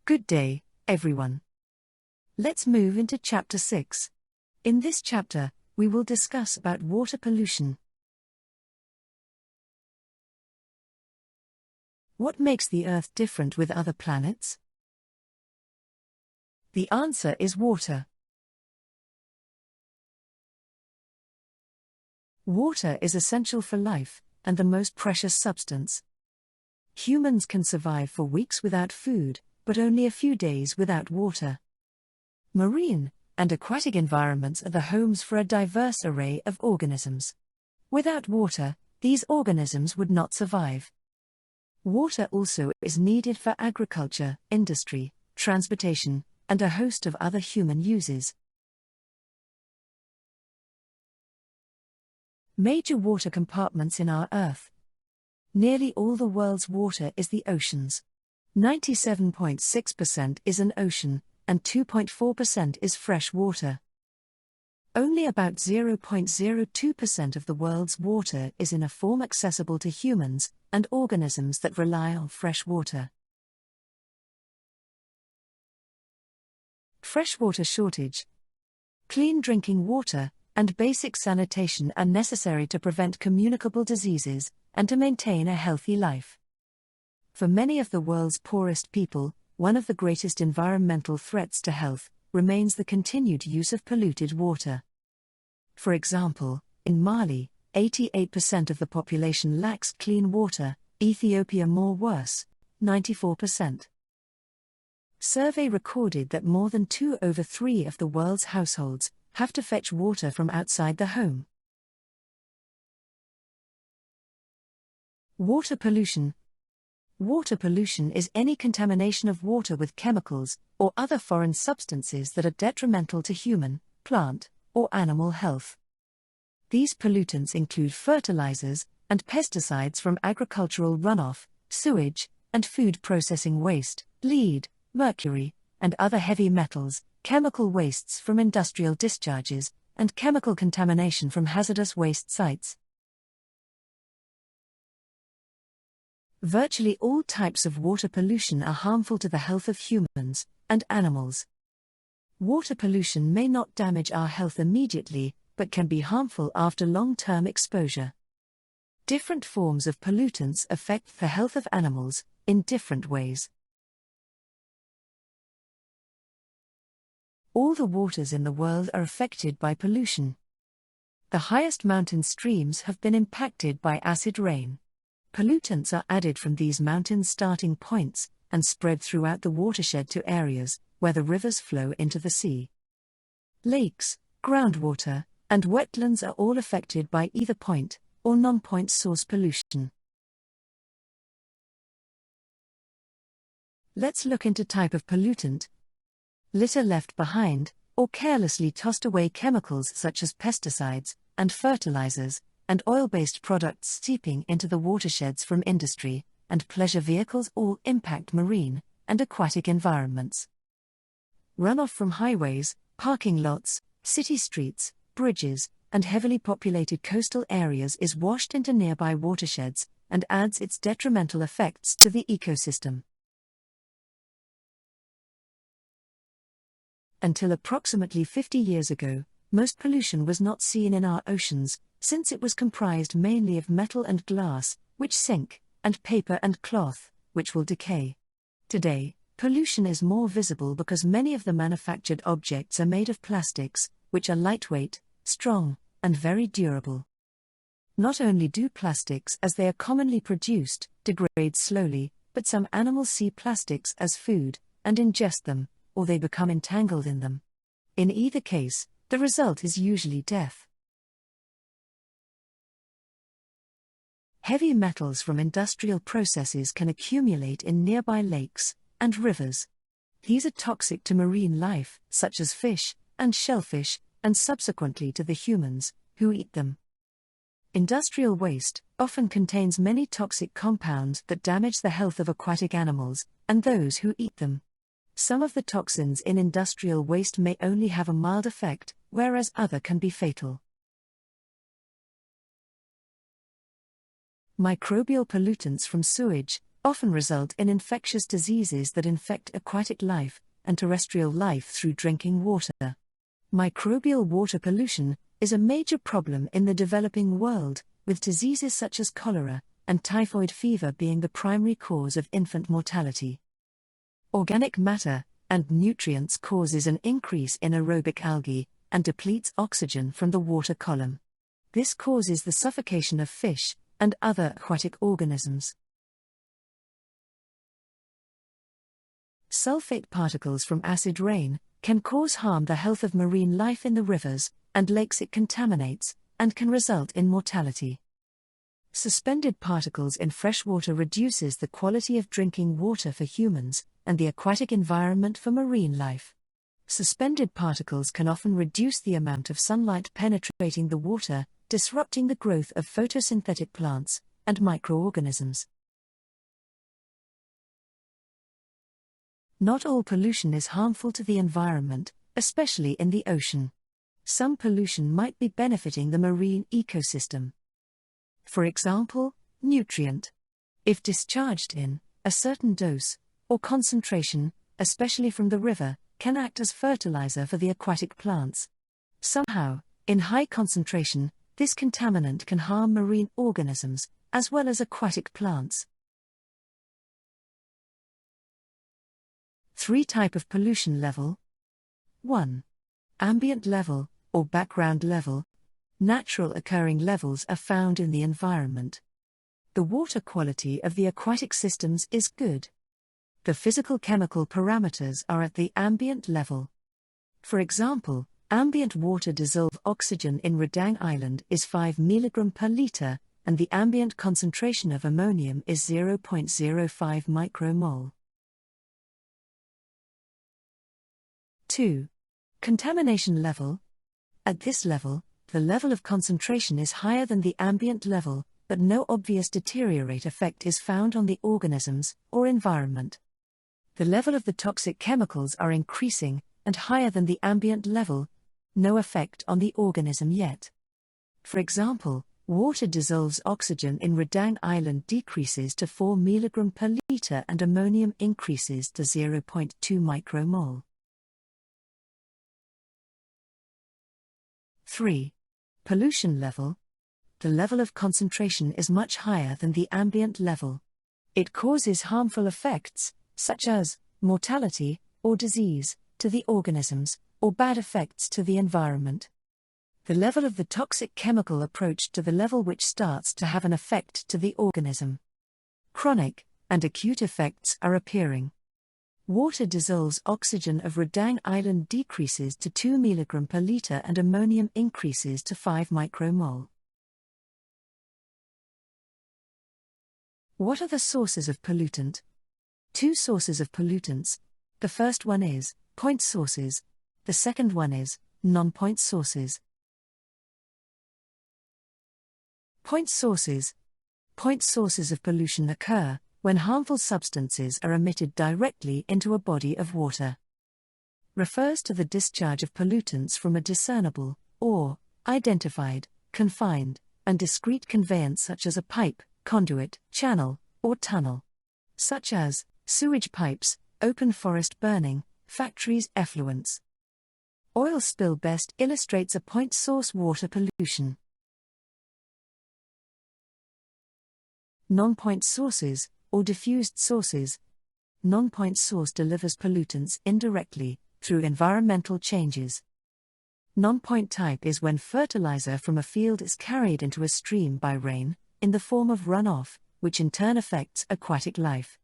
Good day, everyone. Let's move into Chapter 6. In this chapter, we will discuss about water pollution. What makes the Earth different with other planets? The answer is water. Water is essential for life, and the most precious substance. Humans can survive for weeks without food, but only a few days without water. Marine and aquatic environments are the homes for a diverse array of organisms. Without water, these organisms would not survive. Water also is needed for agriculture, industry, transportation, and a host of other human uses. Major water compartments in our Earth. Nearly all the world's water is the oceans. 97.6% is an ocean, and 2.4% is fresh water. Only about 0.02% of the world's water is in a form accessible to humans and organisms that rely on fresh water. Freshwater shortage. Clean drinking water and basic sanitation are necessary to prevent communicable diseases and to maintain a healthy life. For many of the world's poorest people, one of the greatest environmental threats to health remains the continued use of polluted water. For example, in Mali, 88% of the population lacks clean water, Ethiopia more worse, 94%. Survey recorded that more than 2 over 3 of the world's households have to fetch water from outside the home. Water pollution. Water pollution is any contamination of water with chemicals or other foreign substances that are detrimental to human, plant, or animal health. These pollutants include fertilizers and pesticides from agricultural runoff, sewage, and food processing waste, lead, mercury, and other heavy metals, chemical wastes from industrial discharges, and chemical contamination from hazardous waste sites. Virtually all types of water pollution are harmful to the health of humans and animals. Water pollution may not damage our health immediately, but can be harmful after long-term exposure. Different forms of pollutants affect the health of animals in different ways. All the waters in the world are affected by pollution. The highest mountain streams have been impacted by acid rain. Pollutants are added from these mountain starting points and spread throughout the watershed to areas where the rivers flow into the sea. Lakes, groundwater, and wetlands are all affected by either point or non-point source pollution. Let's look into type of pollutant. Litter left behind, or carelessly tossed away chemicals such as pesticides and fertilizers, and oil-based products seeping into the watersheds from industry and pleasure vehicles all impact marine and aquatic environments. Runoff from highways, parking lots, city streets, bridges, and heavily populated coastal areas is washed into nearby watersheds and adds its detrimental effects to the ecosystem. Until approximately 50 years ago, most pollution was not seen in our oceans, since it was comprised mainly of metal and glass, which sink, and paper and cloth, which will decay. Today, pollution is more visible because many of the manufactured objects are made of plastics, which are lightweight, strong, and very durable. Not only do plastics, as they are commonly produced, degrade slowly, but some animals see plastics as food, and ingest them, or they become entangled in them. In either case, the result is usually death. Heavy metals from industrial processes can accumulate in nearby lakes and rivers. These are toxic to marine life, such as fish and shellfish, and subsequently to the humans who eat them. Industrial waste often contains many toxic compounds that damage the health of aquatic animals and those who eat them. Some of the toxins in industrial waste may only have a mild effect, whereas other can be fatal. Microbial pollutants from sewage, often result in infectious diseases that infect aquatic life and terrestrial life through drinking water. Microbial water pollution is a major problem in the developing world, with diseases such as cholera and typhoid fever being the primary cause of infant mortality. Organic matter and nutrients causes an increase in aerobic algae and depletes oxygen from the water column. This causes the suffocation of fish and other aquatic organisms. Sulfate particles from acid rain can cause harm to the health of marine life in the rivers and lakes it contaminates, and can result in mortality. Suspended particles in freshwater reduces the quality of drinking water for humans and the aquatic environment for marine life. Suspended particles can often reduce the amount of sunlight penetrating the water, disrupting the growth of photosynthetic plants and microorganisms. Not all pollution is harmful to the environment, especially in the ocean. Some pollution might be benefiting the marine ecosystem. For example, nutrient. If discharged in a certain dose or concentration, especially from the river, can act as fertilizer for the aquatic plants. Somehow, in high concentration, this contaminant can harm marine organisms, as well as aquatic plants. 3 types of pollution level. 1. Ambient level, or background level. Natural occurring levels are found in the environment. The water quality of the aquatic systems is good. The physical-chemical parameters are at the ambient level. For example, ambient water dissolved oxygen in Redang Island is 5 mg per liter, and the ambient concentration of ammonium is 0.05 micromole. 2. Contamination level. At this level, the level of concentration is higher than the ambient level, but no obvious deteriorate effect is found on the organisms or environment. The level of the toxic chemicals are increasing and higher than the ambient level, no effect on the organism yet. For example, water dissolves oxygen in Redang Island decreases to 4 mg per liter and ammonium increases to 0.2 micromole. 3. Pollution level. The level of concentration is much higher than the ambient level. It causes harmful effects, such as mortality or disease, to the organisms, or bad effects to the environment. The level of the toxic chemical approached to the level which starts to have an effect to the organism. Chronic and acute effects are appearing. Water dissolves oxygen of Redang Island decreases to 2 mg per liter and ammonium increases to 5 micromole. What are the sources of pollutant? 2 sources of pollutants. The first one is point sources. The second one is non-point sources. Point sources. Point sources of pollution occur when harmful substances are emitted directly into a body of water. Refers to the discharge of pollutants from a discernible, or identified, confined, and discrete conveyance such as a pipe, conduit, channel, or tunnel. Such as sewage pipes, open forest burning, factories' effluents. Oil spill best illustrates a point source water pollution. Non-point sources, or diffused sources. Non-point source delivers pollutants indirectly, through environmental changes. Non-point type is when fertilizer from a field is carried into a stream by rain, in the form of runoff, which in turn affects aquatic life.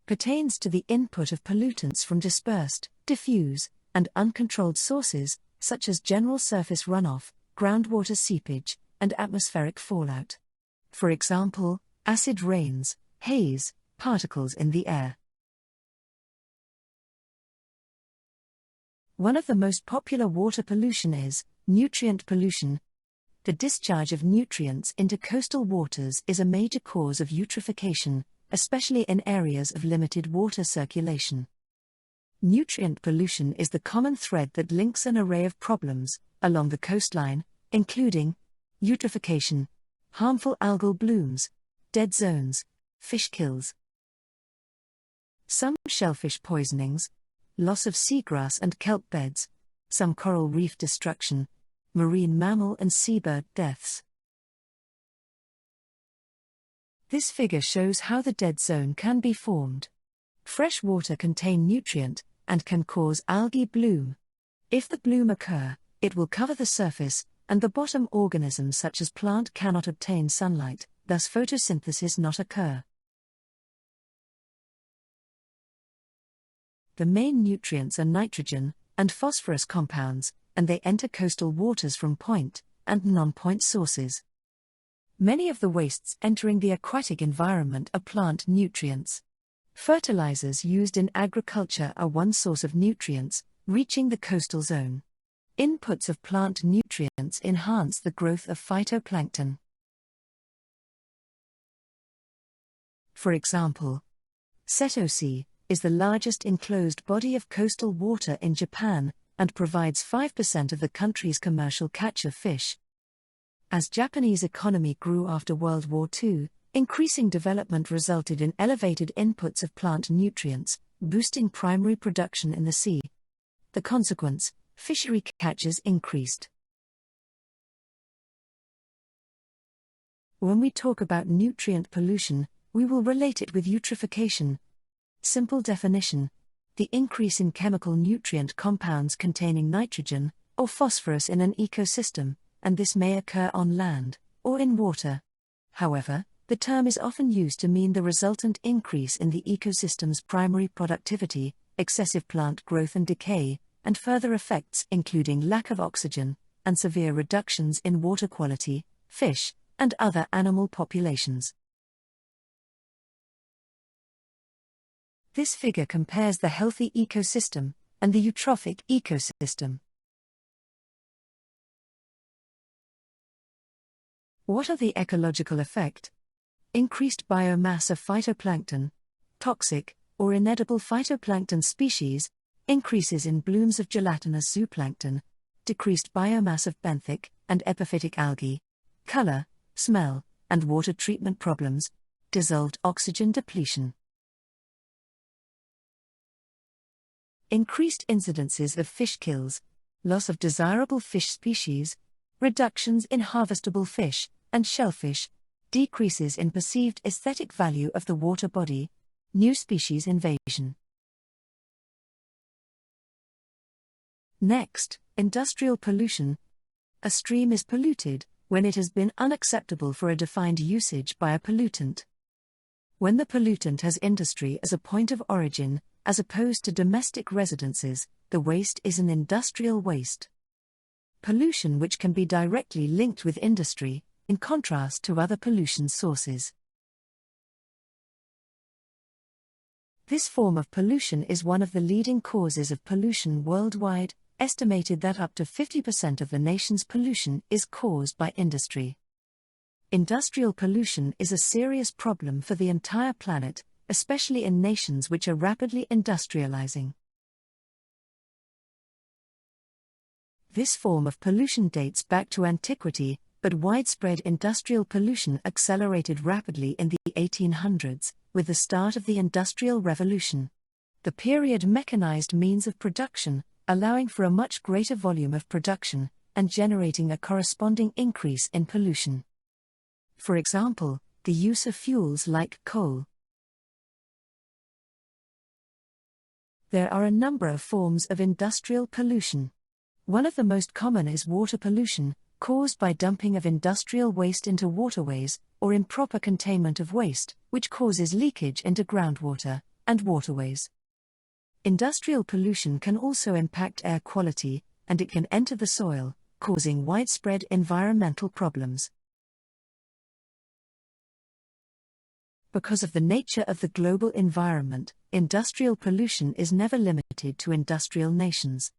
Pertains to the input of pollutants from dispersed, diffuse, and uncontrolled sources, such as general surface runoff, groundwater seepage, and atmospheric fallout. For example, acid rains, haze, particles in the air. One of the most popular water pollution is nutrient pollution. The discharge of nutrients into coastal waters is a major cause of eutrophication, especially in areas of limited water circulation. Nutrient pollution is the common thread that links an array of problems along the coastline, including eutrophication, harmful algal blooms, dead zones, fish kills, some shellfish poisonings, loss of seagrass and kelp beds, some coral reef destruction, marine mammal and seabird deaths. This figure shows how the dead zone can be formed. Fresh water contain nutrient and can cause algae bloom. If the bloom occur, it will cover the surface, and the bottom organisms such as plant cannot obtain sunlight, thus photosynthesis not occur. The main nutrients are nitrogen and phosphorus compounds, and they enter coastal waters from point and non-point sources. Many of the wastes entering the aquatic environment are plant nutrients. Fertilizers used in agriculture are one source of nutrients, reaching the coastal zone. Inputs of plant nutrients enhance the growth of phytoplankton. For example, Seto Sea is the largest enclosed body of coastal water in Japan and provides 5% of the country's commercial catch of fish. As Japanese economy grew after World War II, increasing development resulted in elevated inputs of plant nutrients, boosting primary production in the sea. The consequence, fishery catches increased. When we talk about nutrient pollution, we will relate it with eutrophication. Simple definition: the increase in chemical nutrient compounds containing nitrogen or phosphorus in an ecosystem, and this may occur on land or in water. However, the term is often used to mean the resultant increase in the ecosystem's primary productivity, excessive plant growth and decay, and further effects including lack of oxygen, and severe reductions in water quality, fish, and other animal populations. This figure compares the healthy ecosystem and the eutrophic ecosystem. What are the ecological effects? Increased biomass of phytoplankton, toxic or inedible phytoplankton species, increases in blooms of gelatinous zooplankton, decreased biomass of benthic and epiphytic algae, color, smell, and water treatment problems, dissolved oxygen depletion. Increased incidences of fish kills, loss of desirable fish species, reductions in harvestable fish and shellfish, decreases in perceived aesthetic value of the water body, new species invasion. Next, industrial pollution. A stream is polluted when it has been unacceptable for a defined usage by a pollutant. When the pollutant has industry as a point of origin, as opposed to domestic residences, the waste is an industrial waste. Pollution which can be directly linked with industry, in contrast to other pollution sources. This form of pollution is one of the leading causes of pollution worldwide, estimated that up to 50% of the nation's pollution is caused by industry. Industrial pollution is a serious problem for the entire planet, especially in nations which are rapidly industrializing. This form of pollution dates back to antiquity, but widespread industrial pollution accelerated rapidly in the 1800s, with the start of the Industrial Revolution. The period mechanized means of production, allowing for a much greater volume of production, and generating a corresponding increase in pollution. For example, the use of fuels like coal. There are a number of forms of industrial pollution. One of the most common is water pollution, caused by dumping of industrial waste into waterways, or improper containment of waste, which causes leakage into groundwater and waterways. Industrial pollution can also impact air quality, and it can enter the soil, causing widespread environmental problems. Because of the nature of the global environment, industrial pollution is never limited to industrial nations.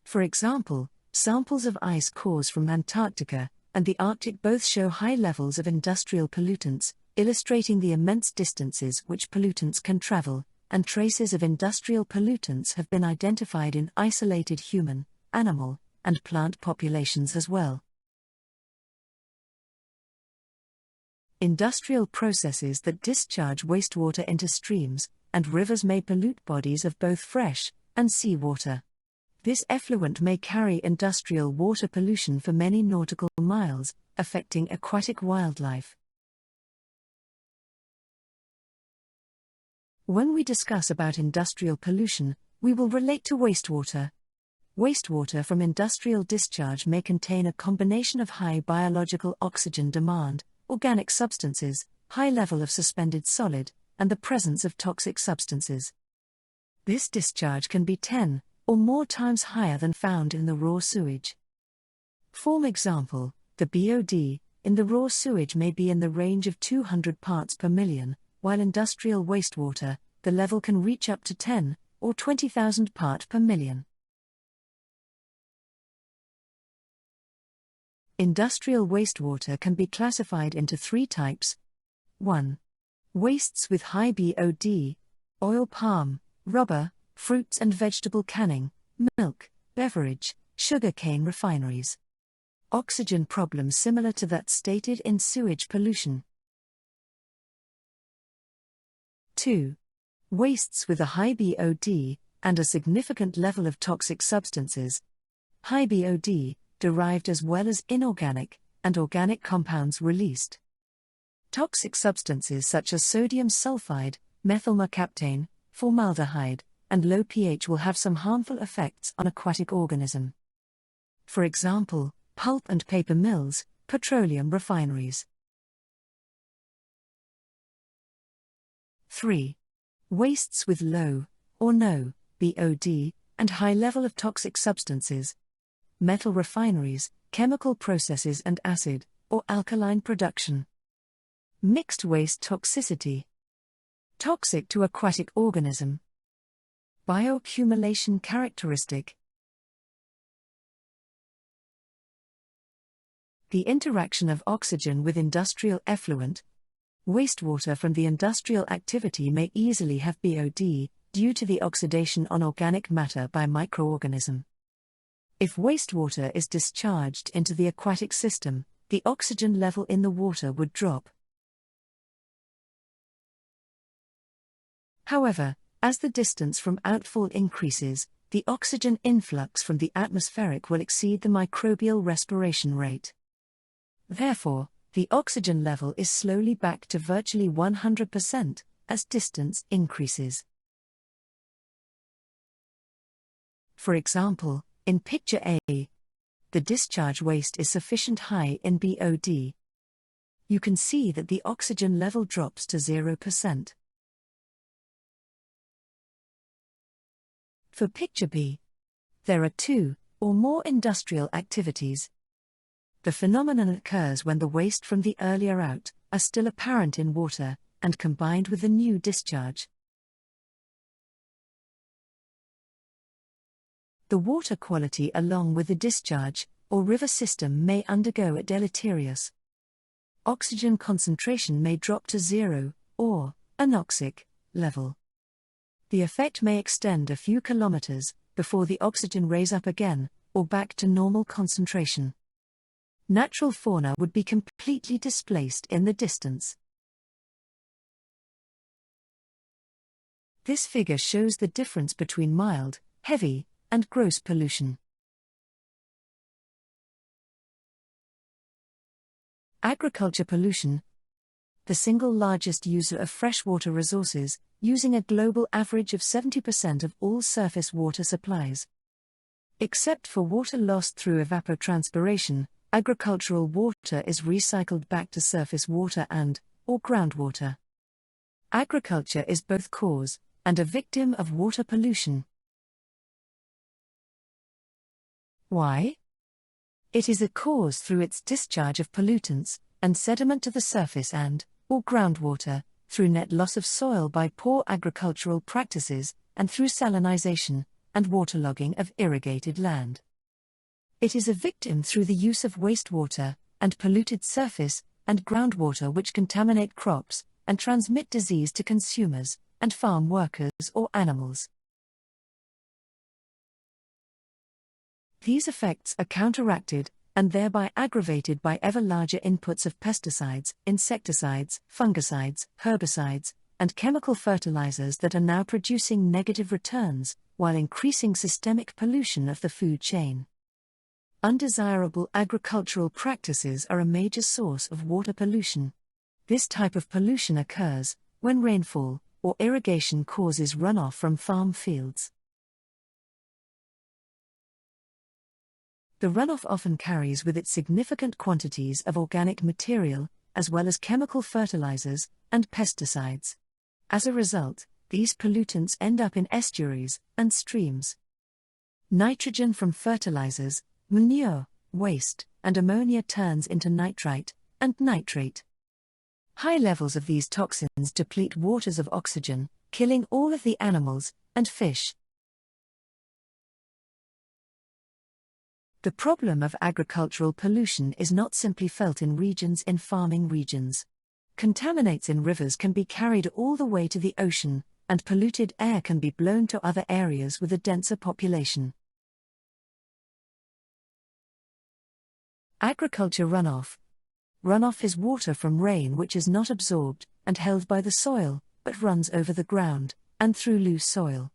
For example, samples of ice cores from Antarctica and the Arctic both show high levels of industrial pollutants, illustrating the immense distances which pollutants can travel, and traces of industrial pollutants have been identified in isolated human, animal, and plant populations as well. Industrial processes that discharge wastewater into streams, and rivers may pollute bodies of both fresh and seawater. This effluent may carry industrial water pollution for many nautical miles, affecting aquatic wildlife. When we discuss about industrial pollution, we will relate to wastewater. Wastewater from industrial discharge may contain a combination of high biological oxygen demand, organic substances, high level of suspended solid, and the presence of toxic substances. This discharge can be 10 or more times higher than found in the raw sewage. For example, the BOD in the raw sewage may be in the range of 200 parts per million, while industrial wastewater, the level can reach up to 10 or 20,000 part per million. Industrial wastewater can be classified into 3 types. 1. Wastes with high BOD, oil palm, rubber, fruits and vegetable canning, milk, beverage, sugar cane refineries. Oxygen problems similar to that stated in sewage pollution. 2. Wastes with a high BOD and a significant level of toxic substances. High BOD, derived as well as inorganic and organic compounds released. Toxic substances such as sodium sulfide, methylmercaptane, formaldehyde, and low pH will have some harmful effects on aquatic organism. For example, pulp and paper mills, petroleum refineries. 3. Wastes with low or no BOD and high level of toxic substances. Metal refineries, chemical processes and acid or alkaline production. Mixed waste toxicity. Toxic to aquatic organism. Bioaccumulation characteristic. The interaction of oxygen with industrial effluent. Wastewater from the industrial activity may easily have BOD due to the oxidation on organic matter by microorganism. If wastewater is discharged into the aquatic system, the oxygen level in the water would drop. However, as the distance from outfall increases, the oxygen influx from the atmospheric will exceed the microbial respiration rate. Therefore, the oxygen level is slowly back to virtually 100% as distance increases. For example, in picture A, the discharge waste is sufficient high in BOD. You can see that the oxygen level drops to 0%. For picture B, there are 2 or more industrial activities. The phenomenon occurs when the waste from the earlier out are still apparent in water and combined with the new discharge. The water quality along with the discharge or river system may undergo a deleterious. Oxygen concentration may drop to 0 or anoxic level. The effect may extend a few kilometers before the oxygen raise up again or back to normal concentration. Natural fauna would be completely displaced in the distance. This figure shows the difference between mild, heavy, and gross pollution. Agriculture pollution. The single largest user of freshwater resources, using a global average of 70% of all surface water supplies. Except for water lost through evapotranspiration, agricultural water is recycled back to surface water or groundwater. Agriculture is both cause and a victim of water pollution. Why? It is a cause through its discharge of pollutants and sediment to the surface or groundwater, through net loss of soil by poor agricultural practices, and through salinization and waterlogging of irrigated land. It is a victim through the use of wastewater and polluted surface and groundwater which contaminate crops and transmit disease to consumers and farm workers or animals. These effects are counteracted and thereby aggravated by ever larger inputs of pesticides, insecticides, fungicides, herbicides, and chemical fertilizers that are now producing negative returns, while increasing systemic pollution of the food chain. Undesirable agricultural practices are a major source of water pollution. This type of pollution occurs when rainfall or irrigation causes runoff from farm fields. The runoff often carries with it significant quantities of organic material, as well as chemical fertilizers and pesticides. As a result, these pollutants end up in estuaries and streams. Nitrogen from fertilizers, manure, waste, and ammonia turns into nitrite and nitrate. High levels of these toxins deplete waters of oxygen, killing all of the animals and fish. The problem of agricultural pollution is not simply felt in farming regions. Contaminants in rivers can be carried all the way to the ocean, and polluted air can be blown to other areas with a denser population. Agriculture runoff. Runoff is water from rain which is not absorbed and held by the soil, but runs over the ground and through loose soil.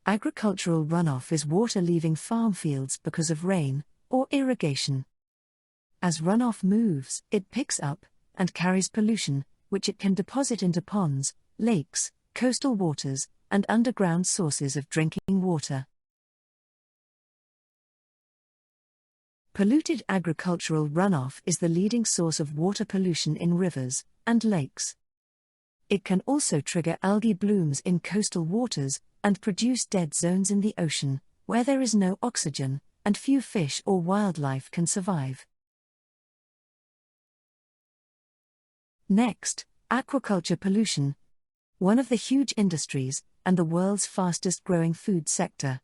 Agricultural runoff is water leaving farm fields because of rain or irrigation. As runoff moves, it picks up and carries pollution, which it can deposit into ponds, lakes, coastal waters, and underground sources of drinking water. Polluted agricultural runoff is the leading source of water pollution in rivers and lakes. It can also trigger algae blooms in coastal waters and produce dead zones in the ocean, where there is no oxygen, and few fish or wildlife can survive. Next, aquaculture pollution. One of the huge industries, and the world's fastest growing food sector.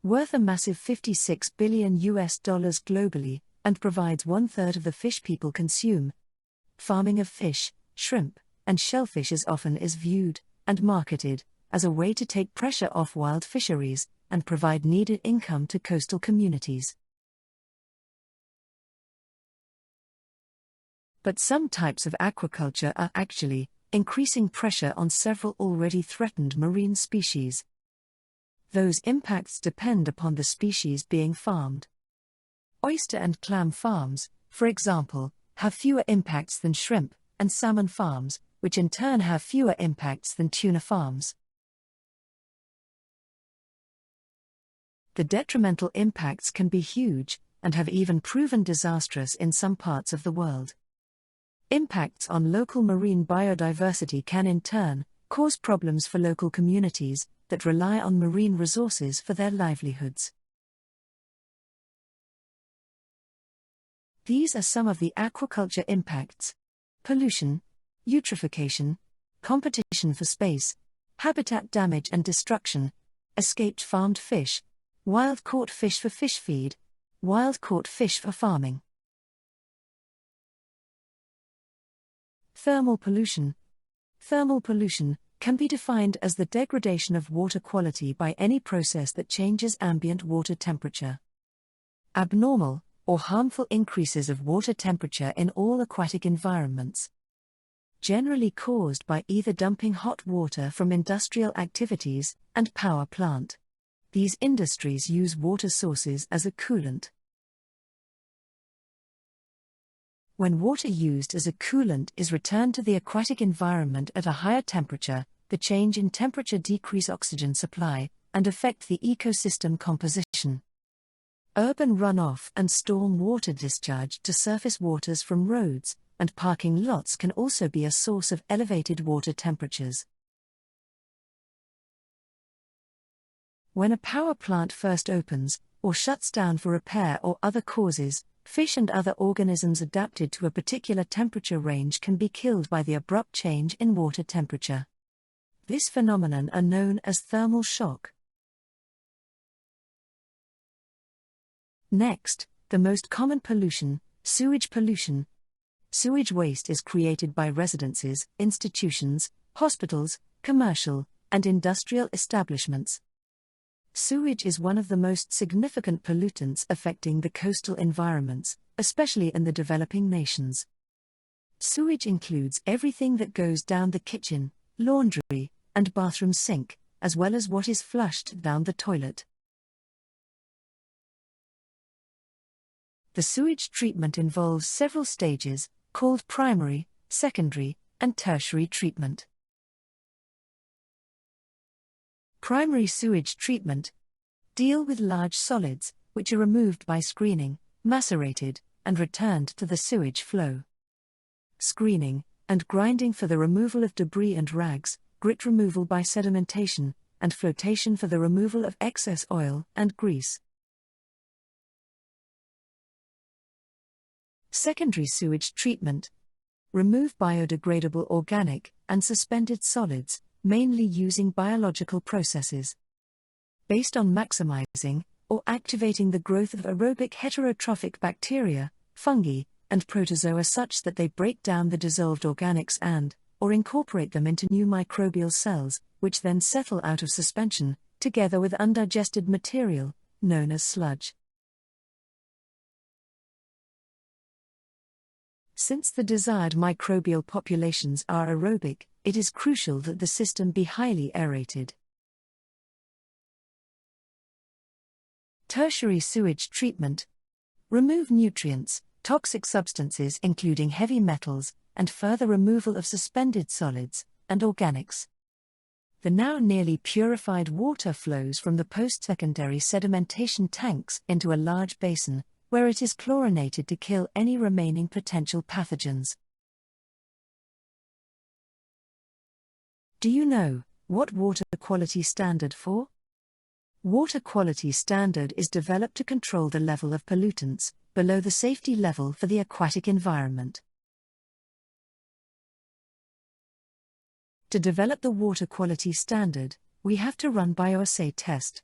Worth a massive $56 billion globally, and provides 1/3 of the fish people consume. Farming of fish, shrimp, and shellfish often is viewed, and marketed, as a way to take pressure off wild fisheries, and provide needed income to coastal communities. But some types of aquaculture are actually increasing pressure on several already threatened marine species. Those impacts depend upon the species being farmed. Oyster and clam farms, for example, have fewer impacts than shrimp and salmon farms, which in turn have fewer impacts than tuna farms. The detrimental impacts can be huge, and have even proven disastrous in some parts of the world. Impacts on local marine biodiversity can in turn cause problems for local communities that rely on marine resources for their livelihoods. These are some of the aquaculture impacts: pollution, eutrophication, competition for space, habitat damage and destruction, escaped farmed fish, wild-caught fish for fish feed, wild-caught fish for farming. Thermal pollution. Thermal pollution can be defined as the degradation of water quality by any process that changes ambient water temperature. Abnormal or harmful increases of water temperature in all aquatic environments. Generally caused by either dumping hot water from industrial activities and power plant. These industries use water sources as a coolant. When water used as a coolant is returned to the aquatic environment at a higher temperature, the change in temperature decrease oxygen supply and affect the ecosystem composition. Urban runoff and storm water discharge to surface waters from roads and parking lots can also be a source of elevated water temperatures. When a power plant first opens, or shuts down for repair or other causes, fish and other organisms adapted to a particular temperature range can be killed by the abrupt change in water temperature. This phenomenon is known as thermal shock. Next, the most common pollution, sewage pollution. Sewage waste is created by residences, institutions, hospitals, commercial, and industrial establishments. Sewage is one of the most significant pollutants affecting the coastal environments, especially in the developing nations. Sewage includes everything that goes down the kitchen, laundry, and bathroom sink, as well as what is flushed down the toilet. The sewage treatment involves several stages, called primary, secondary, and tertiary treatment. Primary sewage treatment deal with large solids, which are removed by screening, macerated, and returned to the sewage flow. Screening and grinding for the removal of debris and rags, grit removal by sedimentation, and flotation for the removal of excess oil and grease. Secondary sewage treatment remove biodegradable organic and suspended solids, mainly using biological processes. Based on maximizing or activating the growth of aerobic heterotrophic bacteria, fungi, and protozoa such that they break down the dissolved organics or incorporate them into new microbial cells, which then settle out of suspension, together with undigested material, known as sludge. Since the desired microbial populations are aerobic, it is crucial that the system be highly aerated. Tertiary sewage treatment remove nutrients, toxic substances including heavy metals, and further removal of suspended solids and organics. The now nearly purified water flows from the post-secondary sedimentation tanks into a large basin, where it is chlorinated to kill any remaining potential pathogens. Do you know what water quality standard for? Water quality standard is developed to control the level of pollutants below the safety level for the aquatic environment. To develop the water quality standard, we have to run bioassay test.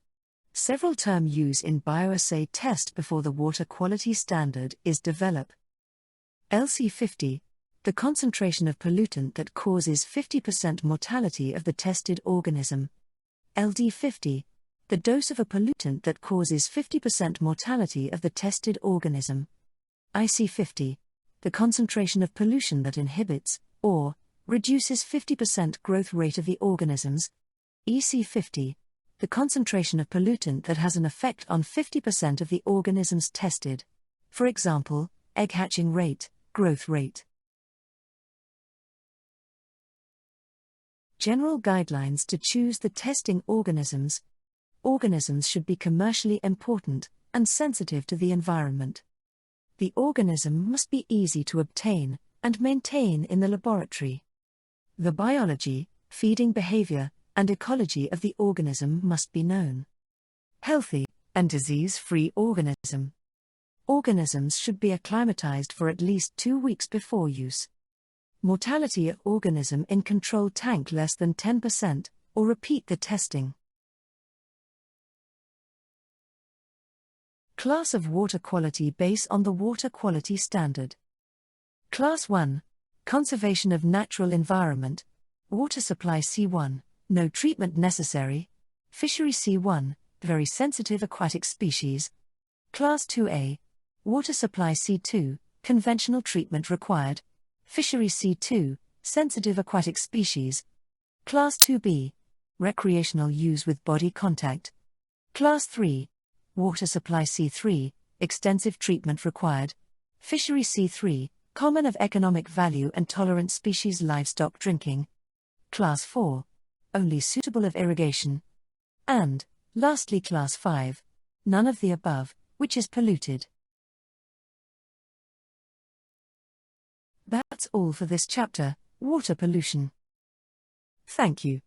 Several terms used in bioassay test before the water quality standard is developed. LC50, the concentration of pollutant that causes 50% mortality of the tested organism. LD50, the dose of a pollutant that causes 50% mortality of the tested organism. IC50, the concentration of pollution that inhibits, or reduces 50% growth rate of the organisms. EC50, the concentration of pollutant that has an effect on 50% of the organisms tested. For example, egg hatching rate, growth rate. General guidelines to choose the testing organisms. Organisms should be commercially important and sensitive to the environment. The organism must be easy to obtain and maintain in the laboratory. The biology, feeding behavior, and ecology of the organism must be known. Healthy and disease-free organism. Organisms should be acclimatized for at least 2 weeks before use. Mortality of organism in control tank less than 10%, or repeat the testing. Class of water quality based on the water quality standard. Class 1. Conservation of natural environment. Water supply C1. No treatment necessary. Fishery C1, very sensitive aquatic species. Class 2A, water supply C2, conventional treatment required. Fishery C2, sensitive aquatic species. Class 2B, recreational use with body contact. Class 3, water supply C3, extensive treatment required. Fishery C3, common of economic value and tolerant species livestock drinking. Class 4, only suitable of irrigation. And, lastly Class 5, none of the above, which is polluted. That's all for this chapter, water pollution. Thank you.